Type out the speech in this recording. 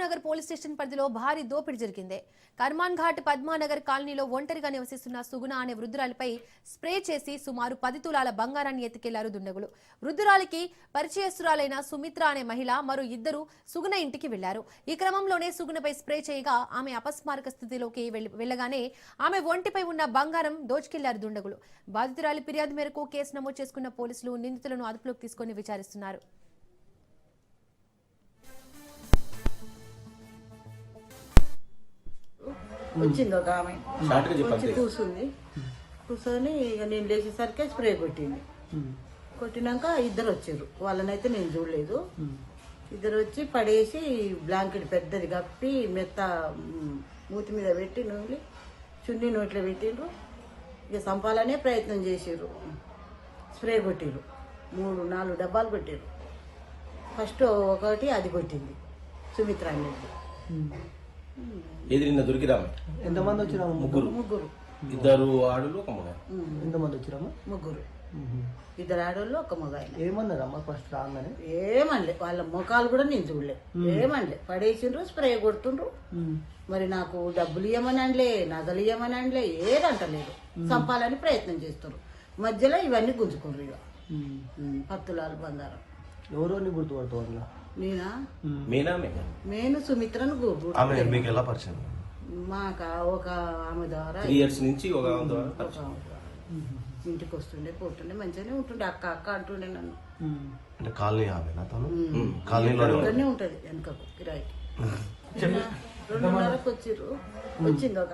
Nagar police station పరిధిలో భారీ దోపిడీ జరిగింది. కర్మాన్ ఘాట్ పద్మానగర్ కాలనీలో ఒంటరిగా నివసిస్తున్న సుగుణ అనే వృద్ధురాలిపై స్ప్రే చేసి సుమారు 10 తులాల బంగారాన్ని ఎత్తుకెళ్లారు దుండగులు. వృద్ధురాలికి పరిచయస్తురాలైన సుమిత్ర అనే మహిళ మరో ఇద్దరు సుగుణ ఇంటికి వెళ్లారు. ఈ క్రమంలోనే సుగుణపై స్ప్రే చేయగా ఆమె అపస్మారక స్థితిలోకి వెళ్లగానే ఆమె ఒంటిపై ఉన్న బంగారం దోచుకెళ్లారు దుండగులు. బాధితురాలి ఫిర్యాదు మేరకు కేసు నమోదు చేసుకున్న పోలీసులు నిందితులను అదుపులోకి తీసుకుని విచారిస్తున్నారు. వచ్చింది ఒక ఆమె వచ్చి కూర్చొని ఇక నేను లేచేసరికి స్ప్రే కొట్టింది. కొట్టినాక ఇద్దరు వచ్చారు. వాళ్ళనైతే నేను చూడలేదు. ఇద్దరు వచ్చి పడేసి బ్లాంకెట్ పెద్దది కప్పి మెత్త మూతి మీద పెట్టి నూనె చున్నీ నోట్లో పెట్టిండ్రు. ఇక చంపాలనే ప్రయత్నం చేసిర్రు. స్ప్రే కొట్టిర్రు. 3-4 డబ్బాలు కొట్టిర్రు. ఫస్ట్ ఒకటి అది కొట్టింది సుమిత్ర అనేది. ఏది నిన్న దొరికిరాము. ఎంతమంది వచ్చిరాము? ముగ్గురు. 2 ఆడలు 1 మగ. ఎంతమంది వచ్చిరాము? ముగ్గురు. 2 ఆడోళ్ళు 1 మగాయన. ఏమన్నారమ్మా ఫస్ట్ రాగానే? ఏమనలే. వాళ్ళ ముఖాలు కూడా నేను చూడలే. ఏమనలే. పడేసిండ్రు, స్ప్రే కొడుతుండ్రు. మరి నాకు డబ్బులు ఇవ్వమని అనలే, నగలు ఇవ్వమని అనలే, ఏదంటలేదు. చంపాలని ప్రయత్నం చేస్తారు. మధ్యలో ఇవన్నీ గుంజుకుండ్రు. ఇక 10 తులాలు బంగారం. ఎవరోని గుర్తుపడతావు? నేనా? నేను సుమిత్రను మీకు ఎలా పరిచయం? మాకు ఒక ఆమె ద్వారా 3 years నుంచి ఒక ఆమె ద్వారా ఇంటికి వస్తుండే పోతుండే మంచిగానే ఉంటుండే. అక్క అక్క అంటుండే నన్ను. అంటే కాలనీ ఆమె కాలనీలో ఉంటది వెనకకు కిరాయికి. 2:30కు వచ్చింది ఒక